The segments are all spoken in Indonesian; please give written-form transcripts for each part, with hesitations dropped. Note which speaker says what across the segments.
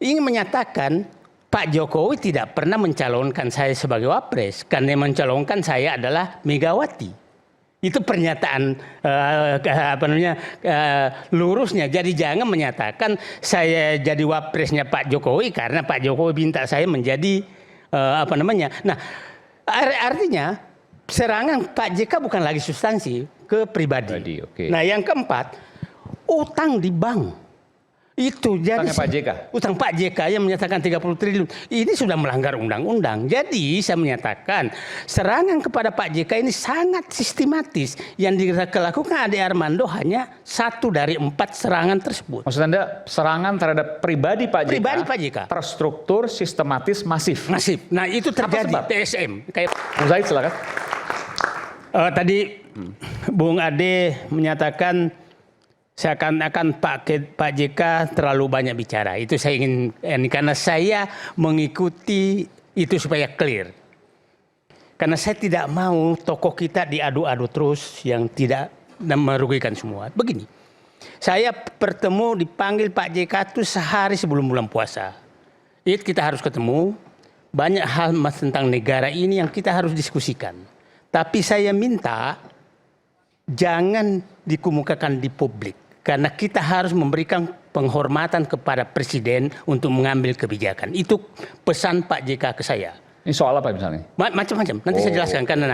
Speaker 1: ingin menyatakan Pak Jokowi tidak pernah mencalonkan saya sebagai wapres karena yang mencalonkan saya adalah Megawati. Itu pernyataan lurusnya. Jadi jangan menyatakan saya jadi wapresnya Pak Jokowi karena Pak Jokowi minta saya menjadi Nah, artinya serangan Pak JK bukan lagi substansi ke pribadi.
Speaker 2: Okay.
Speaker 1: Nah, yang keempat, utang di bank. Itu jadi
Speaker 2: Pak JK.
Speaker 1: Utang Pak JK yang menyatakan 30 triliun ini sudah melanggar undang-undang. Jadi saya menyatakan serangan kepada Pak JK ini sangat sistematis. Yang dilakukan Ade Armando hanya 1 dari 4 serangan tersebut.
Speaker 2: Maksud Anda serangan terhadap pribadi Pak JK?
Speaker 1: Pribadi Pak JK.
Speaker 2: Terstruktur, sistematis, masif.
Speaker 1: Masif. Nah itu terjadi TSM. Kayak
Speaker 2: Bung Zaid silakan.
Speaker 1: Tadi Bung Ade menyatakan seakan-akan Pak JK terlalu banyak bicara. Itu saya ingin, karena saya mengikuti itu supaya clear. Karena saya tidak mau tokoh kita diadu-adu terus yang tidak merugikan semua. Begini, saya dipanggil Pak JK itu sehari sebelum bulan puasa. Itu kita harus ketemu, banyak hal tentang negara ini yang kita harus diskusikan. Tapi saya minta jangan dikemukakan di publik. Karena kita harus memberikan penghormatan kepada Presiden untuk mengambil kebijakan. Itu pesan Pak JK ke saya.
Speaker 2: Ini soal apa misalnya?
Speaker 1: Macam-macam. Nanti saya jelaskan.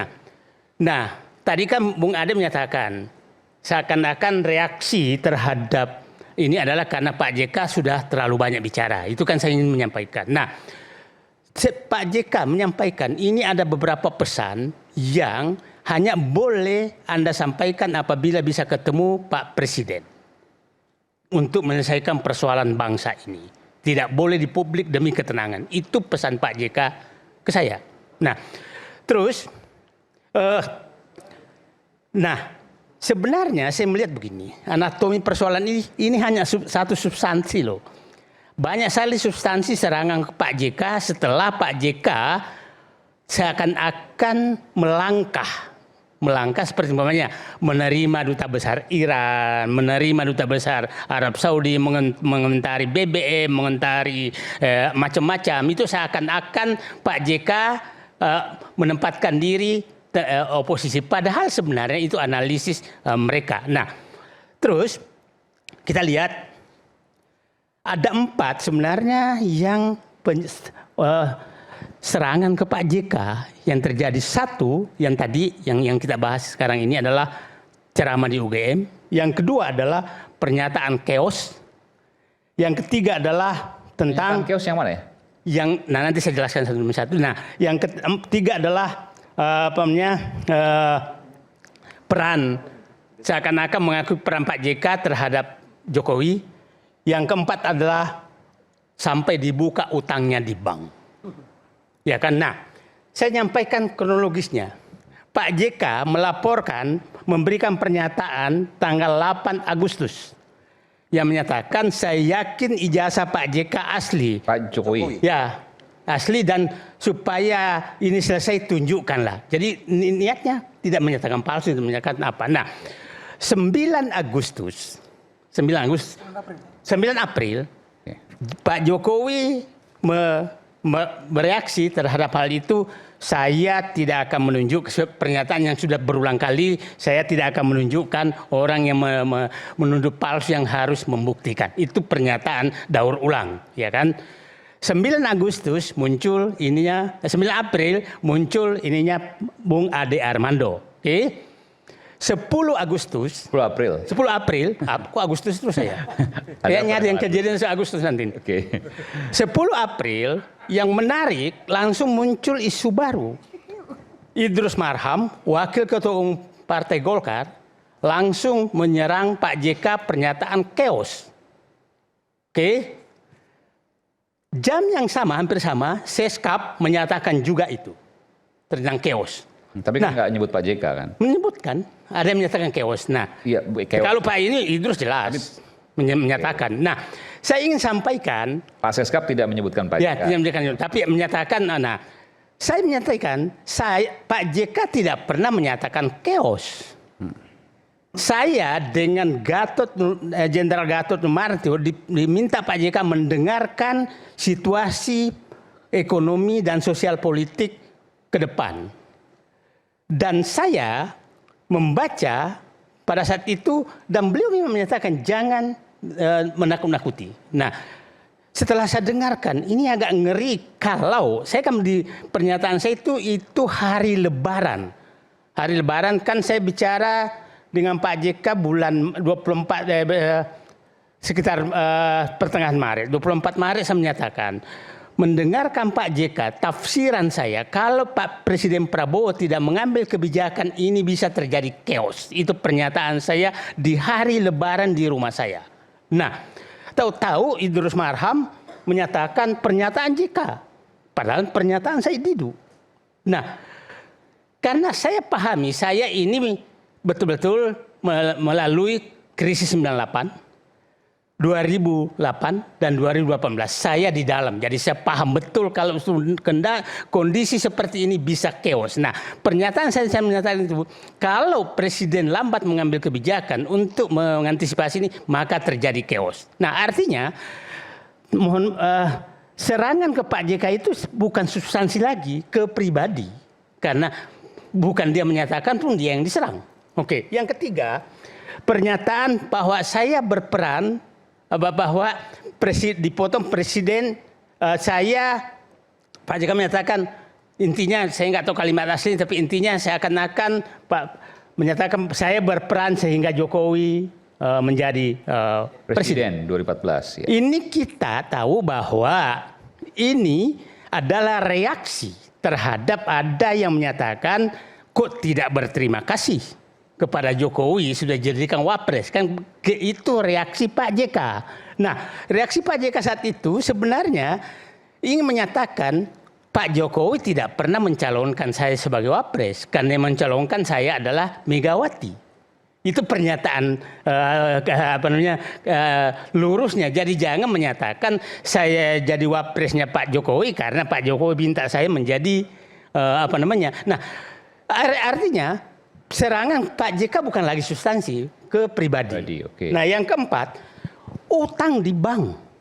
Speaker 1: Nah, tadi kan Bung Ade menyatakan seakan-akan reaksi terhadap ini adalah karena Pak JK sudah terlalu banyak bicara. Itu kan saya ingin menyampaikan. Nah, Pak JK menyampaikan ini ada beberapa pesan yang hanya boleh Anda sampaikan apabila bisa ketemu Pak Presiden. Untuk menyelesaikan persoalan bangsa ini. Tidak boleh di publik demi ketenangan. Itu pesan Pak JK ke saya. Nah, terus, sebenarnya saya melihat begini. Anatomi persoalan ini hanya satu substansi loh. Banyak sekali substansi serangan ke Pak JK setelah Pak JK seakan-akan melangkah seperti umpamanya menerima duta besar Iran, menerima duta besar Arab Saudi, mengomentari BBM, mengomentari macam-macam. Itu seakan-akan Pak JK menempatkan diri oposisi. Padahal sebenarnya itu analisis mereka. Nah, terus kita lihat ada 4 sebenarnya yang serangan ke Pak JK yang terjadi. Satu yang tadi yang kita bahas sekarang ini adalah ceramah di UGM. Yang kedua adalah pernyataan chaos. Yang ketiga adalah tentang
Speaker 2: chaos yang mana ya?
Speaker 1: Nanti saya jelaskan satu demi satu. Nah, yang ketiga adalah peran seakan-akan mengakui peran Pak JK terhadap Jokowi. Yang keempat adalah sampai dibuka utangnya di bank. Ya kan? Nah, saya nyampaikan kronologisnya. Pak JK melaporkan, memberikan pernyataan tanggal 8 Agustus. Yang menyatakan saya yakin ijazah Pak JK asli.
Speaker 2: Pak Jokowi.
Speaker 1: Ya, asli dan supaya ini selesai tunjukkanlah. Jadi niatnya tidak menyatakan palsu, itu menyatakan apa. Nah, 9 April, Pak Jokowi bereaksi terhadap hal itu. Saya tidak akan menunjuk pernyataan yang sudah berulang kali. Saya tidak akan menunjukkan orang yang menuduh palsu yang harus membuktikan. Itu pernyataan daur ulang, ya kan? 9 April muncul ininya Bung Ade Armando. Oke? 10 April, kok Agustus terus saya? Kayaknya ada yang kejadian Agustus nanti.
Speaker 2: Oke.
Speaker 1: 10 April yang menarik langsung muncul isu baru. Idrus Marham, wakil ketua umum Partai Golkar, langsung menyerang Pak JK pernyataan chaos. Oke. Jam yang sama, hampir sama, Seskap menyatakan juga itu tentang chaos.
Speaker 2: Tapi kan nggak nyebut Pak JK kan?
Speaker 1: Menyebutkan, ada yang menyatakan chaos. Nah,
Speaker 2: ya,
Speaker 1: kalau Pak ini Idrus jelas menyatakan. Nah, saya ingin sampaikan.
Speaker 2: Pak Seskap tidak menyebutkan Pak JK.
Speaker 1: Ya, tidak menyebutkan, tapi menyatakan. Nah, saya menyatakan, Pak JK tidak pernah menyatakan chaos. saya dengan Jenderal Gatot Nurmantio diminta Pak JK mendengarkan situasi ekonomi dan sosial politik ke depan. Dan saya membaca pada saat itu dan beliau memang menyatakan jangan menakut-nakuti. Nah, setelah saya dengarkan ini agak ngeri kalau saya kan di pernyataan saya itu hari Lebaran. Hari Lebaran kan saya bicara dengan Pak JK bulan 24 sekitar pertengahan Maret. 24 Maret saya menyatakan mendengarkan Pak JK tafsiran saya kalau Pak Presiden Prabowo tidak mengambil kebijakan ini bisa terjadi chaos. Itu pernyataan saya di hari Lebaran di rumah saya. Nah, tahu-tahu Idrus Marham menyatakan pernyataan JK. Padahal pernyataan saya Didu. Nah, karena saya pahami saya ini betul-betul melalui krisis 98, 2008 dan 2018 saya di dalam. Jadi saya paham betul kalau kondisi seperti ini bisa chaos. Nah, pernyataan saya menyatakan itu kalau presiden lambat mengambil kebijakan untuk mengantisipasi ini maka terjadi chaos. Nah, artinya serangan ke Pak JK itu bukan substansi lagi, ke pribadi. Karena bukan dia menyatakan pun dia yang diserang. Oke, yang ketiga, pernyataan bahwa saya berperan bahwa dipotong presiden saya Pak JK menyatakan intinya saya nggak tahu kalimat asli tapi intinya saya akan Pak menyatakan saya berperan sehingga Jokowi menjadi presiden
Speaker 2: 2014. Ya.
Speaker 1: Ini kita tahu bahwa ini adalah reaksi terhadap ada yang menyatakan kok tidak berterima kasih kepada Jokowi sudah dijadikan wapres, kan itu reaksi Pak JK. Nah, reaksi Pak JK saat itu sebenarnya ingin menyatakan Pak Jokowi tidak pernah mencalonkan saya sebagai wapres karena yang mencalonkan saya adalah Megawati. Itu pernyataan lurusnya. Jadi jangan menyatakan saya jadi wapresnya Pak Jokowi karena Pak Jokowi minta saya menjadi Nah, artinya serangan Pak JK bukan lagi substansi, ke pribadi.
Speaker 2: Okay.
Speaker 1: Nah, yang keempat, utang di bank.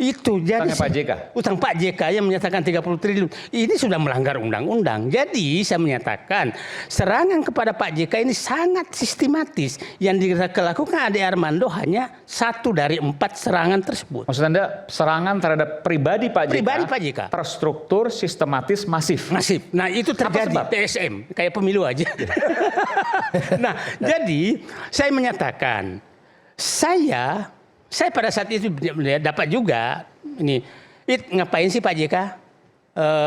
Speaker 1: Itu jadi
Speaker 2: utangnya Pak JK.
Speaker 1: Utang Pak JK yang menyatakan 30 triliun. Ini sudah melanggar undang-undang. Jadi saya menyatakan serangan kepada Pak JK ini sangat sistematis. Yang dilakukan Ade Armando hanya 1 dari 4 serangan tersebut.
Speaker 2: Maksud Anda serangan terhadap pribadi Pak JK?
Speaker 1: Pribadi Pak JK.
Speaker 2: Terstruktur, sistematis, masif.
Speaker 1: Masif. Nah, itu terjadi PSM. Kayak pemilu aja. Nah, jadi saya menyatakan saya pada saat itu dapat juga ini ngapain sih Pak JK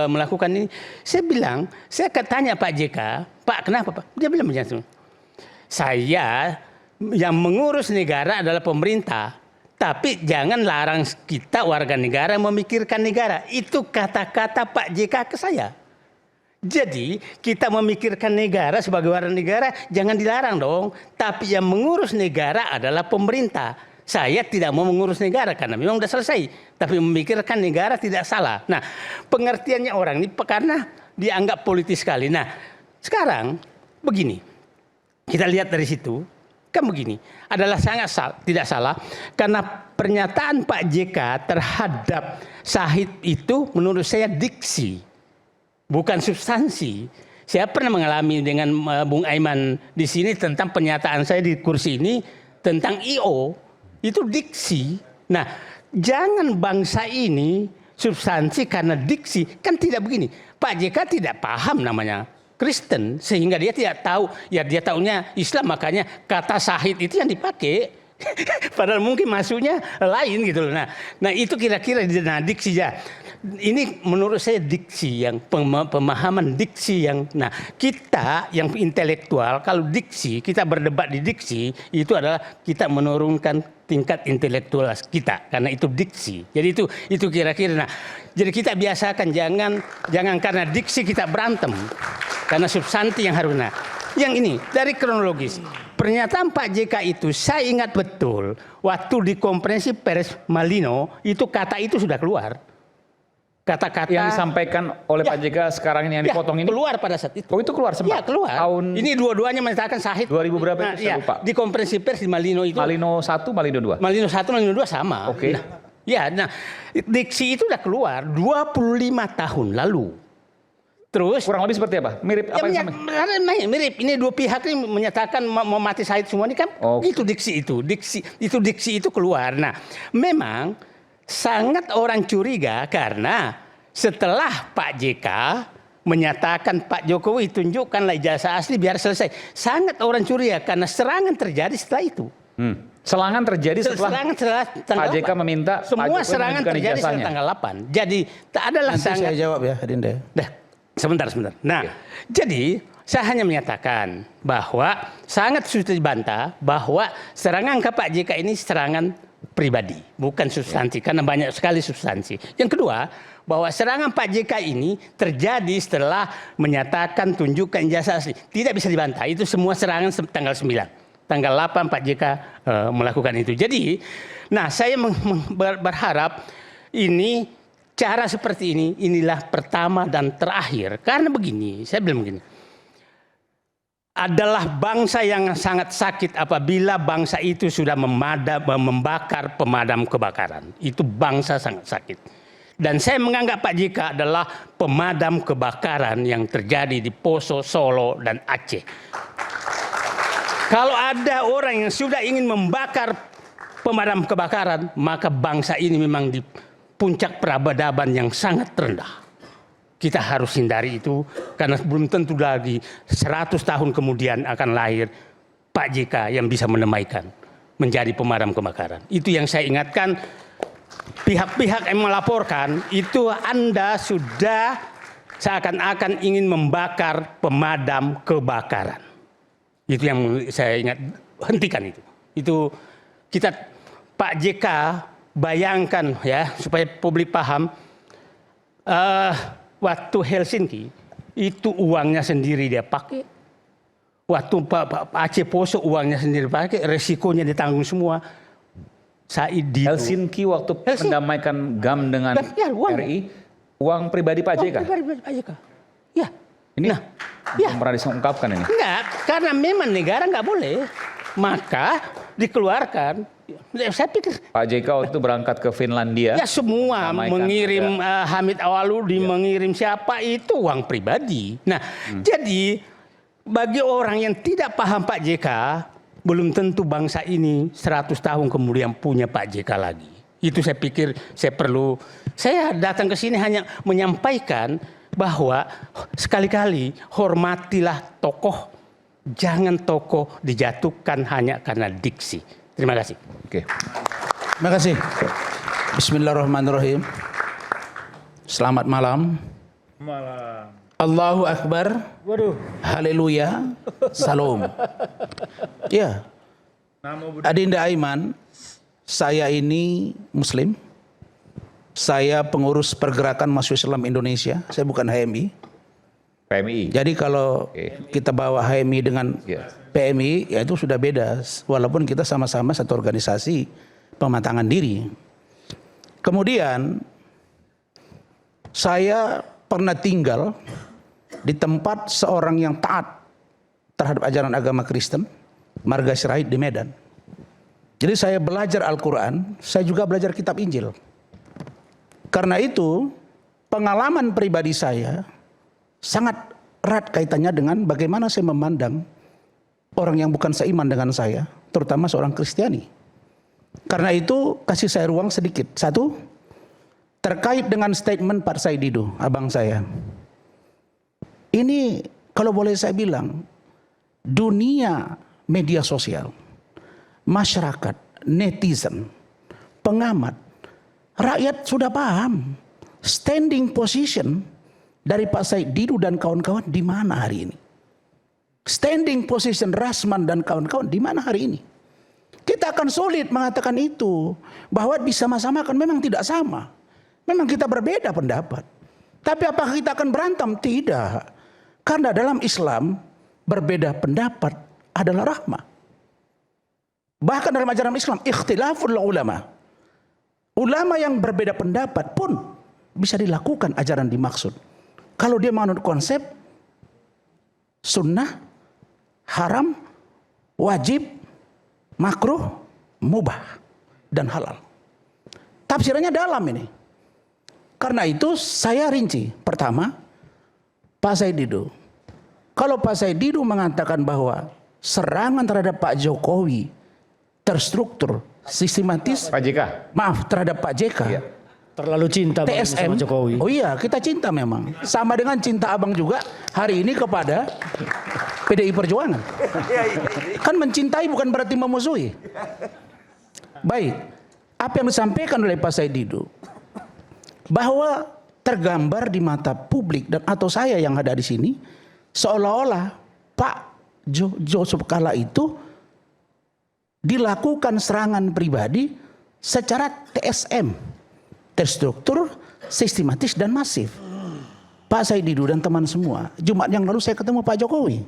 Speaker 1: melakukan ini? Saya tanya Pak JK, Pak kenapa Pak? Dia bilang begini, saya yang mengurus negara adalah pemerintah, tapi jangan larang kita warga negara memikirkan negara. Itu kata-kata Pak JK ke saya. Jadi kita memikirkan negara sebagai warga negara jangan dilarang dong. Tapi yang mengurus negara adalah pemerintah. Saya tidak mau mengurus negara karena memang sudah selesai. Tapi memikirkan negara tidak salah. Nah, pengertiannya orang ini karena dianggap politis sekali. Nah, sekarang begini. Kita lihat dari situ. Kan begini. Adalah sangat tidak salah. Karena pernyataan Pak JK terhadap Syahid itu menurut saya diksi. Bukan substansi. Saya pernah mengalami dengan Bung Aiman di sini tentang pernyataan saya di kursi ini tentang I.O. Itu diksi. Nah, jangan bangsa ini substansi karena diksi. Kan tidak begini. Pak JK tidak paham namanya Kristen. Sehingga dia tidak tahu. Ya dia tahunya Islam. Makanya kata Syahid itu yang dipakai. Padahal mungkin maksudnya lain gitu. Nah itu kira-kira diksi ya. Ini menurut saya diksi yang pemahaman diksi yang kita yang intelektual kalau diksi kita berdebat di diksi itu adalah kita menurunkan tingkat intelektual kita karena itu diksi. Jadi itu kira-kira jadi kita biasakan jangan karena diksi kita berantem karena substansi yang harus yang ini dari kronologis pernyataan Pak JK itu saya ingat betul waktu di konferensi pers Malino itu kata itu sudah keluar. kata-kata
Speaker 2: Yang disampaikan oleh Pak JK sekarang ini yang dipotong ini.
Speaker 1: keluar pada saat itu.
Speaker 2: Oh itu keluar sempat?
Speaker 1: Ya keluar.
Speaker 2: Tahun
Speaker 1: Ini dua-duanya menyatakan sahih.
Speaker 2: 2000 berapa itu saya lupa.
Speaker 1: Di konferensi pers di Malino itu.
Speaker 2: Malino 1, Malino 2.
Speaker 1: Malino 1, Malino 2 sama.
Speaker 2: Oke.
Speaker 1: Nah, diksi itu udah keluar 25 tahun lalu. Terus
Speaker 2: Kurang lebih seperti apa? Mirip apa yang sama?
Speaker 1: mirip. Ini dua pihak ini menyatakan mau mati syahid semua ini kan.
Speaker 2: Oke.
Speaker 1: Itu diksi itu keluar. Nah, memang sangat orang curiga karena setelah Pak JK menyatakan Pak Jokowi tunjukkanlah ijazah asli biar selesai. Sangat orang curiga karena serangan terjadi setelah itu.
Speaker 2: Serangan terjadi setelah Pak JK meminta Pak
Speaker 1: semua
Speaker 2: Jokowi
Speaker 1: serangan
Speaker 2: menunjukkan
Speaker 1: terjadi setelah
Speaker 2: ijazahnya.
Speaker 1: tanggal 8. Jadi tak adalah
Speaker 3: Nanti
Speaker 1: sangat.
Speaker 3: saya jawab ya, Adinda.
Speaker 1: Dah, sebentar. Nah, jadi saya hanya menyatakan bahwa sangat sudah dibantah bahwa serangan ke Pak JK ini serangan pribadi, bukan substansi, karena banyak sekali substansi. Yang kedua, bahwa serangan Pak JK ini terjadi setelah menyatakan tunjukkan ijazah asli. Tidak bisa dibantah, itu semua serangan tanggal 9. Tanggal 8 Pak JK melakukan itu. Jadi, nah saya berharap ini cara seperti ini, inilah pertama dan terakhir. Karena begini, saya bilang begini. Adalah bangsa yang sangat sakit apabila bangsa itu sudah membakar pemadam kebakaran. Itu bangsa sangat sakit. Dan saya menganggap Pak JK adalah pemadam kebakaran yang terjadi di Poso, Solo, dan Aceh. Kalau ada orang yang sudah ingin membakar pemadam kebakaran, maka bangsa ini memang di puncak peradaban yang sangat rendah. Kita harus hindari itu karena belum tentu lagi 100 tahun kemudian akan lahir Pak JK yang bisa menamaikan menjadi pemadam kebakaran. Itu yang saya ingatkan pihak-pihak yang melaporkan itu Anda sudah seakan-akan ingin membakar pemadam kebakaran. Itu yang saya ingat, hentikan itu. Itu kita Pak JK bayangkan ya supaya publik paham. Waktu Helsinki itu uangnya sendiri dia pakai. Waktu Pak Aceh Poso uangnya sendiri pakai, resikonya ditanggung semua. Said Didu.
Speaker 2: Helsinki waktu mendamaikan GAM dengan RI, uang pribadi Pak JK.
Speaker 1: Pribadi Pak JK. Ya.
Speaker 2: Ini belum pernah diungkapkan ini.
Speaker 1: Enggak, karena memang negara nggak boleh. Maka dikeluarkan. Saya pikir
Speaker 2: Pak JK waktu itu berangkat ke Finlandia.
Speaker 1: ya semua mengirim Hamid Awaludin, mengirim siapa itu uang pribadi. Nah, jadi bagi orang yang tidak paham Pak JK, belum tentu bangsa ini 100 tahun kemudian punya Pak JK lagi. Itu saya pikir saya datang ke sini hanya menyampaikan bahwa sekali-kali hormatilah tokoh, jangan tokoh dijatuhkan hanya karena diksi. Terima kasih.
Speaker 2: Oke.
Speaker 3: Terima kasih. Bismillahirrahmanirrahim. Selamat malam. Allahu Akbar.
Speaker 1: Waduh.
Speaker 3: Haleluya. Salam. Ya. Adinda Aiman, saya ini Muslim. Saya pengurus pergerakan Mahasiswa Islam Indonesia. Saya bukan HMI.
Speaker 2: PMI.
Speaker 3: Jadi kalau kita bawa HMI dengan PMI, ya itu sudah beda. Walaupun kita sama-sama satu organisasi pematangan diri. Kemudian saya pernah tinggal di tempat seorang yang taat terhadap ajaran agama Kristen, Marga Sirait di Medan. Jadi saya belajar Al-Quran, saya juga belajar kitab Injil. Karena itu pengalaman pribadi saya sangat erat kaitannya dengan bagaimana saya memandang orang yang bukan seiman dengan saya, terutama seorang Kristiani. Karena itu kasih saya ruang sedikit. Satu, terkait dengan statement Pak Said Didu, abang saya. Ini kalau boleh saya bilang, dunia media sosial, masyarakat, netizen, pengamat, rakyat sudah paham standing position dari Pak Said Didu dan kawan-kawan di mana hari ini. Standing position Rasman dan kawan-kawan di mana hari ini. Kita akan sulit mengatakan itu. Bahwa disama-samakan memang tidak sama. Memang kita berbeda pendapat. Tapi apakah kita akan berantem? Tidak. Karena dalam Islam berbeda pendapat adalah rahmah. Bahkan dalam ajaran Islam ikhtilaful ulama. Ulama yang berbeda pendapat pun bisa dilakukan ajaran dimaksud. Kalau dia menganut konsep sunnah, haram, wajib, makruh, mubah, dan halal. Tafsirannya dalam ini. Karena itu saya rinci. Pertama, Pak Said Didu. Kalau Pak Said Didu mengatakan bahwa serangan terhadap Pak Jokowi terstruktur, sistematis.
Speaker 2: Pak JK.
Speaker 3: Maaf, terhadap Pak JK.
Speaker 2: Iya.
Speaker 4: Terlalu cinta
Speaker 3: TSM
Speaker 4: sama Jokowi.
Speaker 3: Oh iya, kita cinta memang. Sama dengan cinta abang juga hari ini kepada PDI Perjuangan. Kan mencintai bukan berarti memusuhi. Baik, apa yang disampaikan oleh Pak Said Didu bahwa tergambar di mata publik dan atau saya yang ada di sini seolah-olah Pak Yusuf Kalla itu dilakukan serangan pribadi secara TSM. Terstruktur, sistematis dan masif. Pak Said Didu dan teman semua, Jumat yang lalu saya ketemu Pak Jokowi.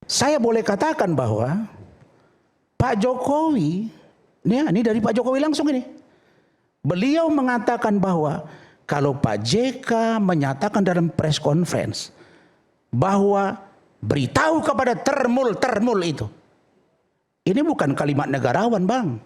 Speaker 3: Saya boleh katakan bahwa Pak Jokowi, ini dari Pak Jokowi langsung ini. Beliau mengatakan bahwa kalau Pak JK menyatakan dalam press conference bahwa beritahu kepada termul itu. Ini bukan kalimat negarawan, Bang.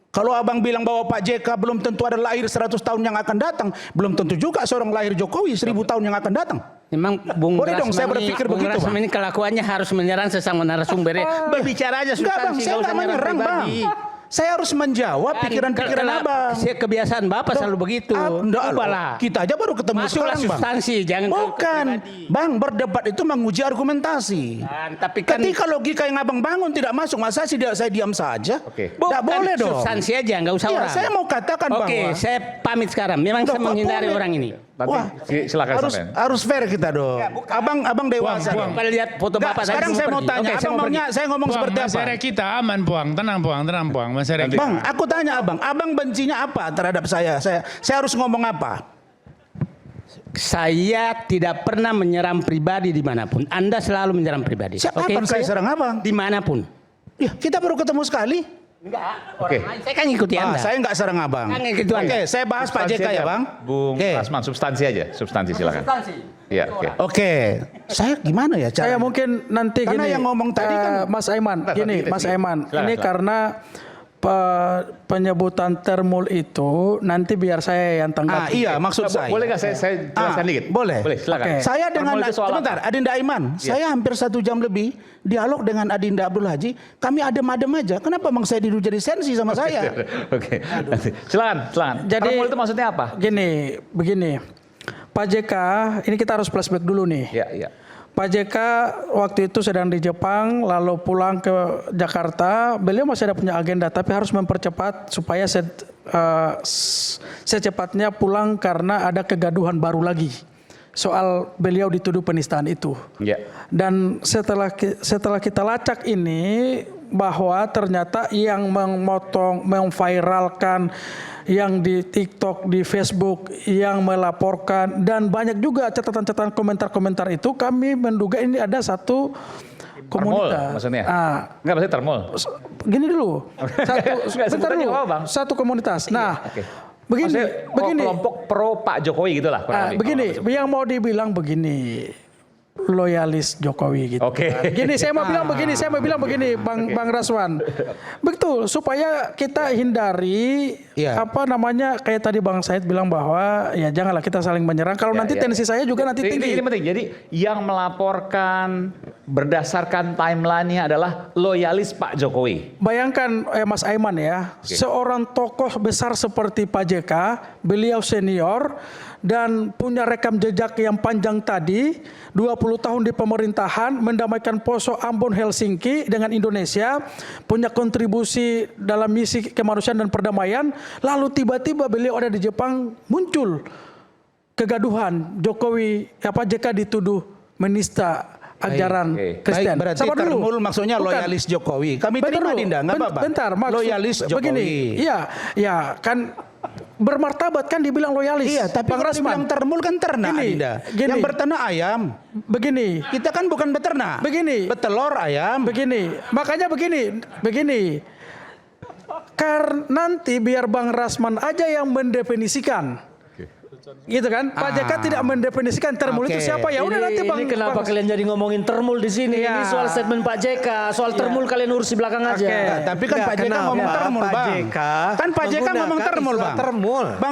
Speaker 3: Kalau abang bilang bahwa Pak JK belum tentu ada lahir 100 tahun yang akan datang, belum tentu juga seorang lahir Jokowi 1000 tahun yang akan datang.
Speaker 1: Memang Bung
Speaker 3: Boleh dong saya berpikir begitu, Bang.
Speaker 1: Ini kelakuannya harus menyerang sesama narasumbernya. Berbicara aja
Speaker 3: Enggak, Bang,
Speaker 1: substansi,
Speaker 3: saya
Speaker 1: nggak usah
Speaker 3: enggak menyerang, Bang.
Speaker 1: pribadi.
Speaker 3: Saya harus menjawab pikiran-pikiran abang.
Speaker 1: Kebiasaan Bapak selalu begitu.
Speaker 3: Enggak,
Speaker 1: Ubahlah.
Speaker 3: kita aja baru ketemu
Speaker 1: Masuklah
Speaker 3: sekarang, Bang.
Speaker 1: substansi, jangan
Speaker 3: Bukan, Bang, berdebat itu menguji argumentasi.
Speaker 1: Tapi kan
Speaker 3: Ketika logika yang abang bangun tidak masuk, masa saya diam saja?
Speaker 2: Oke.
Speaker 3: Tidak boleh dong.
Speaker 1: substansi aja, nggak usah
Speaker 3: Iya,
Speaker 1: orang.
Speaker 3: saya mau katakan bahwa.
Speaker 1: Oke, saya pamit sekarang. Memang
Speaker 3: Loh,
Speaker 1: saya
Speaker 3: kok
Speaker 1: menghindari
Speaker 3: boleh?
Speaker 1: orang ini.
Speaker 2: Nanti
Speaker 3: Wah,
Speaker 2: silakan sampean.
Speaker 3: harus fair kita dong. abang dewasa.
Speaker 4: Buang.
Speaker 1: Bapak lihat foto
Speaker 3: Enggak,
Speaker 1: Bapak tadi
Speaker 3: sekarang
Speaker 1: sebelum
Speaker 3: saya mau
Speaker 1: pergi.
Speaker 3: tanya,
Speaker 1: Oke,
Speaker 3: abang maunya saya ngomong
Speaker 4: Puang,
Speaker 3: seperti apa?
Speaker 4: masyarakat kita aman, Puang. Tenang, Puang. Masyarakat kita.
Speaker 3: Bang, aku tanya abang bencinya apa terhadap saya? Saya harus ngomong apa?
Speaker 1: Saya tidak pernah menyerang pribadi dimanapun. Anda selalu menyerang pribadi.
Speaker 3: Kapan saya serang abang?
Speaker 1: Dimanapun.
Speaker 3: Ya, kita baru ketemu sekali.
Speaker 1: Enggak,
Speaker 2: Oke.
Speaker 1: orang lain. Saya kan ngikuti Anda.
Speaker 3: Saya nggak serang abang.
Speaker 1: Kan ngikuti Anda.
Speaker 3: Oke, saya bahas Pak JK ya, Bang.
Speaker 2: Bung
Speaker 3: Oke.
Speaker 2: Rasman, substansi aja. Substansi silakan.
Speaker 1: Substansi.
Speaker 2: Iya, oke.
Speaker 3: Oke, saya gimana ya cara?
Speaker 5: Saya mungkin nanti
Speaker 3: Karena
Speaker 5: gini,
Speaker 3: yang ngomong tadi kan-
Speaker 5: Mas Aiman,
Speaker 2: Bentar,
Speaker 5: gini
Speaker 2: nanti
Speaker 5: Mas
Speaker 2: kita-
Speaker 5: Aiman,
Speaker 2: silakan,
Speaker 5: ini
Speaker 2: silakan.
Speaker 5: karena penyebutan termul itu nanti biar saya yang tanggapi.
Speaker 3: Iya, maksud saya.
Speaker 2: Boleh nggak saya jelaskan dikit?
Speaker 3: Boleh.
Speaker 2: Boleh, silakan.
Speaker 5: Oke.
Speaker 3: Saya dengan
Speaker 2: Termul itu soal
Speaker 3: sebentar,
Speaker 2: apa?
Speaker 3: Adinda Aiman, saya hampir 1 jam lebih dialog dengan Adinda Abdul Haji. Kami adem-adem aja. Kenapa Bang saya Didu jadi sensi sama saya?
Speaker 2: Oke. Silakan.
Speaker 5: Jadi-
Speaker 2: Termul itu maksudnya apa?
Speaker 5: Begini, Pak JK, ini kita harus flashback dulu nih.
Speaker 2: Iya.
Speaker 5: Pak JK waktu itu sedang di Jepang, lalu pulang ke Jakarta. Beliau masih ada punya agenda, tapi harus mempercepat supaya secepatnya pulang karena ada kegaduhan baru lagi soal beliau dituduh penistaan itu.
Speaker 2: Iya.
Speaker 5: Dan setelah kita lacak ini bahwa ternyata yang memotong, memviralkan yang di TikTok, di Facebook, yang melaporkan dan banyak juga catatan-catatan komentar-komentar itu kami menduga ini ada satu
Speaker 2: Termul
Speaker 5: komunitas.
Speaker 2: maksudnya?
Speaker 5: Ah,
Speaker 2: Enggak maksudnya termol.
Speaker 5: gini dulu.
Speaker 2: Enggak,
Speaker 5: Bentar
Speaker 2: sebutannya
Speaker 5: dulu.
Speaker 2: apa, Bang?
Speaker 5: Satu komunitas. Nah,
Speaker 2: Oke.
Speaker 5: begini.
Speaker 2: Maksudnya kelompok pro Pak Jokowi gitulah. kurang lebih.
Speaker 5: Begini, yang mau dibilang begini, loyalis Jokowi gitu.
Speaker 2: Oke.
Speaker 5: Gini, saya mau bilang begini, Bang Raswan. Betul, supaya kita hindari
Speaker 3: Iya.
Speaker 5: kayak tadi Bang Said bilang bahwa ya janganlah kita saling menyerang. Kalau nanti
Speaker 2: Ya.
Speaker 5: tensi saya juga nanti tinggi.
Speaker 2: Ini penting. Jadi yang melaporkan berdasarkan timeline-nya adalah loyalis Pak Jokowi.
Speaker 5: Bayangkan Mas Aiman ya, seorang tokoh besar seperti Pak JK, beliau senior dan punya rekam jejak yang panjang tadi, 20 tahun di pemerintahan, mendamaikan Poso, Ambon, Helsinki dengan Indonesia, punya kontribusi dalam misi kemanusiaan dan perdamaian, lalu tiba-tiba beliau ada di Jepang, muncul kegaduhan, JK dituduh menista ajaran
Speaker 2: Baik.
Speaker 5: Kristen.
Speaker 3: Baik, berarti
Speaker 5: Sabar dulu.
Speaker 3: termul maksudnya
Speaker 5: Bukan.
Speaker 3: loyalis Jokowi. Kami
Speaker 5: Bentar
Speaker 3: terima
Speaker 5: dulu.
Speaker 3: Dinda, nggak apa-apa.
Speaker 5: Bentar,
Speaker 3: loyalis Jokowi.
Speaker 5: Begini, iya kan bermartabat kan dibilang loyalis.
Speaker 3: Iya, tapi
Speaker 5: Bang
Speaker 3: kalau
Speaker 5: Rasman.
Speaker 3: dibilang termul kan ternak,
Speaker 5: Gini,
Speaker 3: Dinda.
Speaker 5: gini.
Speaker 3: Yang berternak ayam.
Speaker 5: Begini,
Speaker 3: Kita kan bukan beternak.
Speaker 5: Begini.
Speaker 3: Betelor ayam.
Speaker 5: makanya begini. Karena nanti biar Bang Rasman aja yang mendefinisikan. Gitu kan? Pak JK tidak mendefinisikan termul itu siapa, ya udah nanti Bang.
Speaker 6: Ini kenapa kalian jadi ngomongin termul di sini?
Speaker 5: Iya.
Speaker 6: Ini soal statement Pak JK, soal termul kalian urus di belakang aja.
Speaker 3: Tapi kan Pak JK ngomong termul, Bang. Kan Pak JK ngomong termul, Bang.